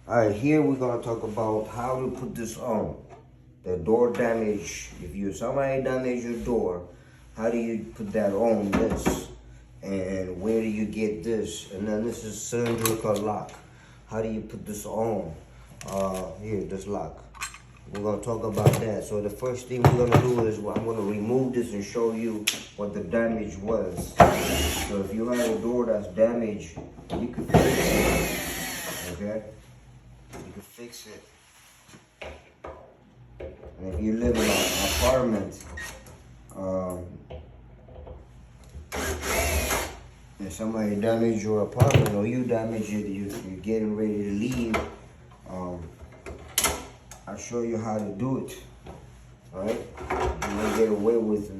Alright, here we're gonna talk about how to put this on. The door damage. If somebody damage your door, how do you put that on this? And where do you get this? And then this is cylindrical lock. How do you put this on? Here, this lock. We're gonna talk about that. So the first thing we're gonna do is I'm gonna remove this and show you what the damage was. So if you have a door that's damaged, you can fix it. Okay? You can fix it. And if you live in an apartment, if somebody damaged your apartment or you damage it, you're getting ready to leave, I'll show you how to do it. Alright? You won't get away with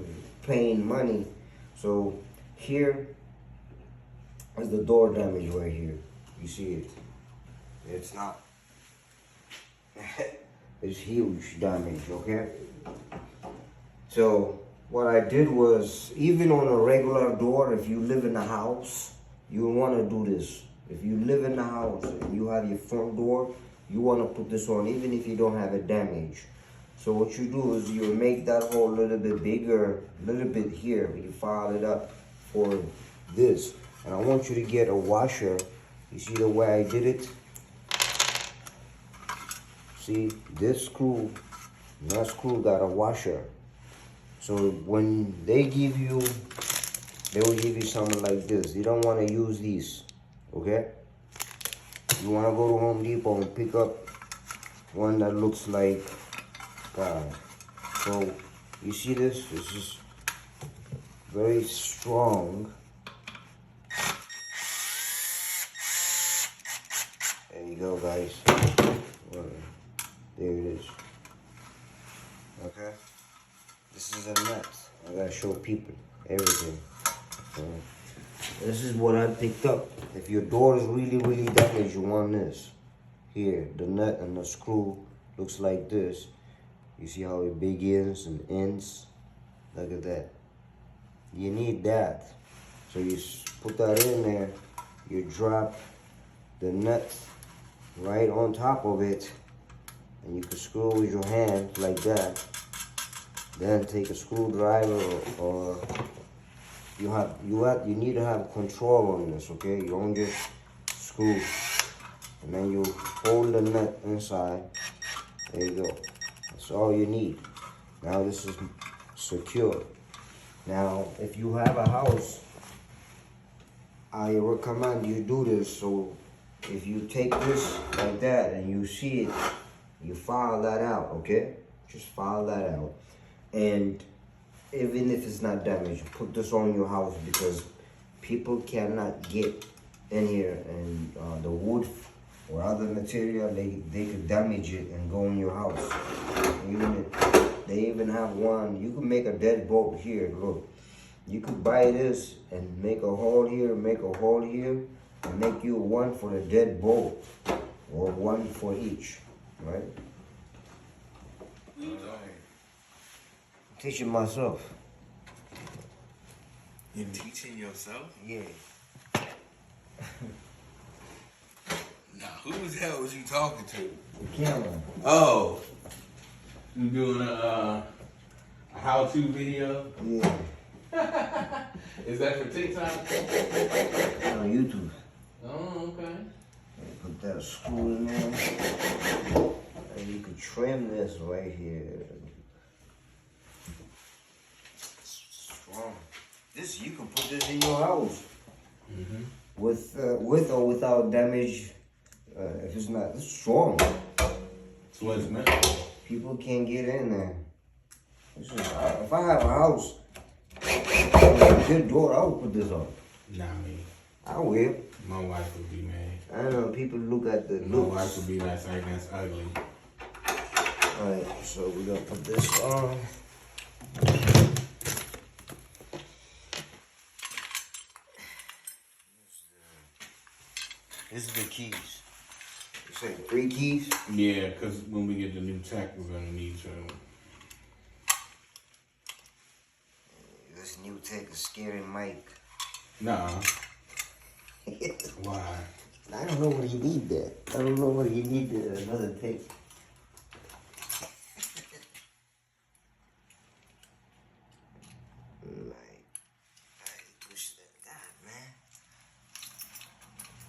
paying money. So here is the door damage right here. You see it. It's not. It's huge damage, okay? So what I did was, even on a regular door, if you live in a house, you want to do this. If you live in the house and you have your front door, you want to put this on even if you don't have a damage. So what you do is you make that hole a little bit bigger, a little bit here, you file it up for this. And I want you to get a washer. You see the way I did it? See, this screw, that screw got a washer. So when they will give you something like this. You don't want to use these, okay? You want to go to Home Depot and pick up one that looks like God. So you see this? This is very strong. There you go, guys. There it is. Okay? This is a nut. I gotta show people everything. This is what I picked up. If your door is really damaged, you want this. Here, the nut and the screw looks like this. You see how it begins and ends? Look at that. You need that. So you put that in there. You drop the nut right on top of it. And you can screw with your hand like that. Then take a screwdriver or you need to have control on this, okay? You don't just screw. And then you hold the nut inside. There you go. That's all you need. Now this is secure. Now, if you have a house, I recommend you do this. So if you take this like that and you see it, you file that out, okay? Just file that out. And even if it's not damaged, put this on your house because people cannot get in here and the wood or other material, they could damage it and go in your house. They even have one, you can make a deadbolt here, look. You could buy this and make a hole here, make a hole here, and make you one for the deadbolt or one for each, right? I'm teaching myself. You're teaching yourself? Yeah. Now, who the hell was you talking to? Cameron. Oh. You doing a how-to video? Yeah. Is that for TikTok? On YouTube. Oh, okay. Put that screw in there. And you could trim this right here. Strong. This, you can put this in your house. Mm-hmm. With or without damage. If it's not, it's strong. That's what it's meant for. People can't get in there. This is, if I have a house, a good door, I would put this on. Nah, me. I will. My wife would be mad. I don't know, people look at the My looks. wife would be like, that's ugly. Alright, so we're gonna put this on. This is the keys. You say 3 keys? Yeah, because when we get the new tech, we're going to need to. This new tech is scaring Mike. Nah. Why? I don't know what he need that. I don't know what he need another tape. Push that. God, man.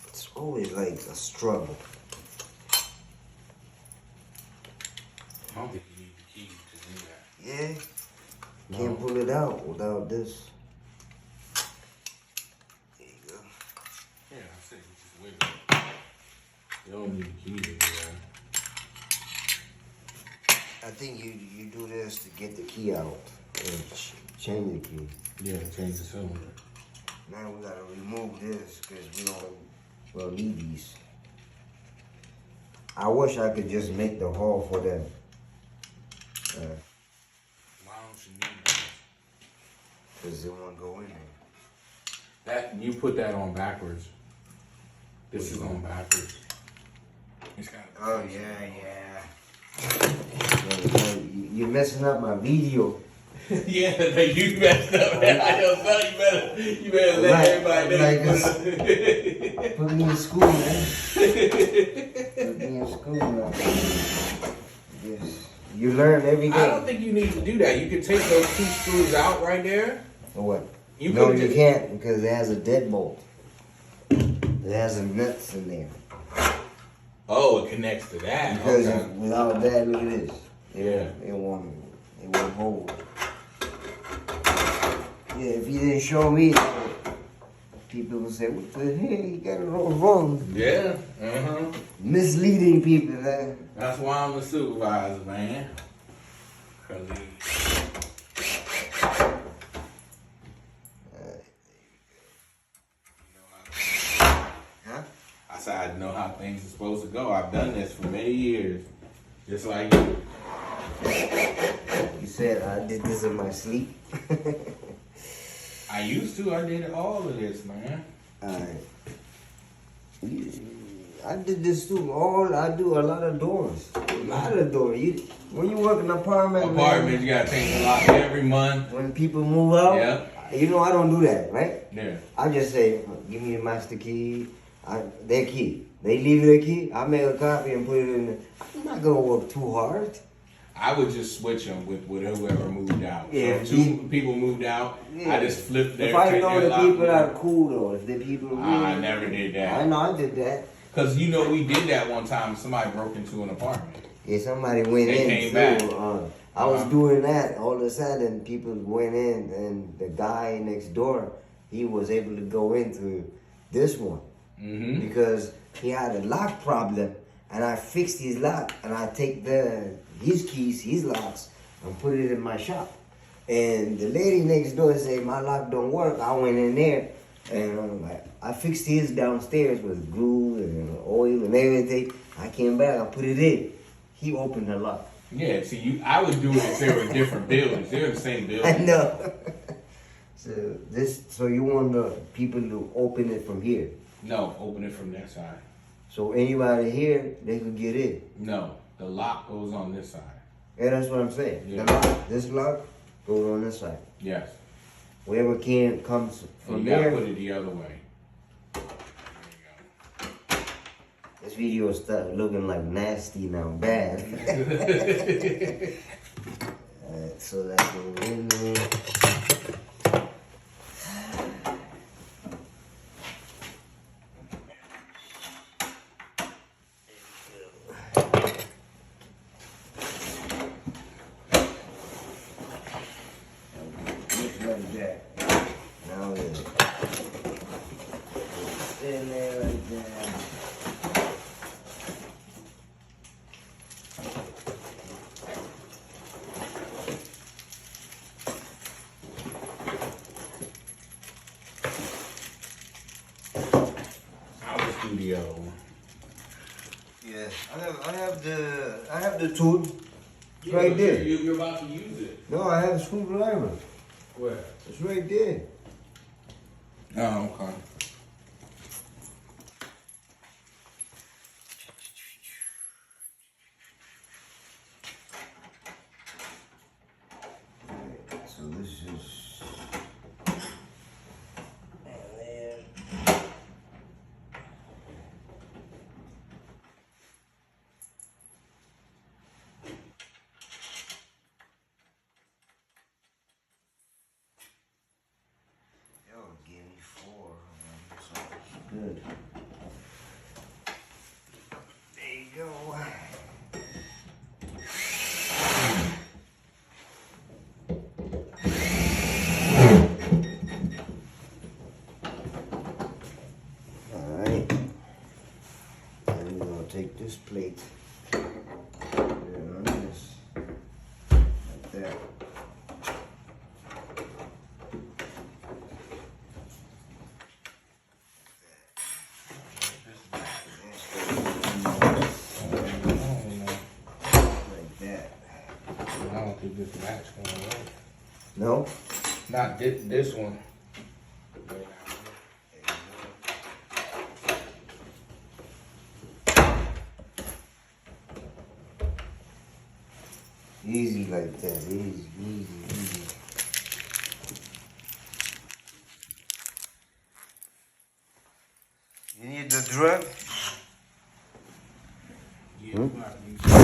It's always like a struggle. I don't think you need the key to do that. Yeah. No. Can't pull it out without this. There you go. Yeah, I said you just wiggle. You don't need the key to do that. I think you do this to get the key out and change the key. Yeah, change the cylinder. Now we gotta remove this because we'll need these. I wish I could just make the hole for them. Why don't you need that? Because it won't go in there. That you put that on backwards. This is on backwards. It's got. Oh yeah. You're messing up my video. Yeah, you messed up. I just thought you better let everybody know. Put me in school, man. Put me in school now. Yes. You learn every day. I don't think you need to do that. You can take those 2 screws out right there. Or what? You No, could've you just- can't because it has a deadbolt. It has some nuts in there. Oh, it connects to that. Because Okay. without that, look at this. Yeah. It won't hold. Yeah, if you didn't show me, people would say, what the hell, you got it all wrong. Yeah. Misleading people, man. That's why I'm the supervisor, man. Huh? I said I know how things are supposed to go. I've done this for many years. Just like you. You said I did this in my sleep. I used to. I did all of this, man. Alright. I did this too. I do a lot of doors. A lot of doors. When you work in an apartment, Apartments, you gotta take a lock every month. when people move out, Yeah. you know I don't do that, right? Yeah. I just say, give me the master key, their key. They leave their key, I make a copy and put it in there. I'm not gonna work too hard. I would just switch them with whoever moved out. Yeah, So if 2 people moved out, Yeah. I just flipped their If I take know their the lock people away. are cool though, if the people really, I never did I that. know I did that. Cause you know we did that one time. Somebody broke into an apartment. Yeah, somebody went They in. came too. back. I was doing that. All of a sudden, people went in, and the guy next door, he was able to go into this one Mm-hmm. because he had a lock problem, and I fixed his lock, and I take his keys, his locks, and put it in my shop. And the lady next door said my lock don't work. I went in there, and I fixed his downstairs with glue and oil and everything. I came back, I put it in. He opened the lock. Yeah. See, I would do it if they were different buildings. They're the same I building. know. So you want the people to open it from here. No, open it from that side. So anybody here, they could get in. No, the lock goes on this side. Yeah, that's what I'm saying. Yeah. The lock, this lock goes on this side. Yes. Whoever can comes And from you gotta there. put it the other way. There you This video start looking like nasty now, bad. Alright, so that goes in there. Just like that. Now it's in there like that. Our studio. Yes, I have the tool. It's right there. You're about to use it. No, I have a screwdriver. Where? It's right there. Oh, okay. So this is. And then. this plate. Put it on this. Like that. Like that. I don't think this match gonna work. No? Not this one. Easy like that. Easy, easy, easy. You need the drill? Yeah, you gotta use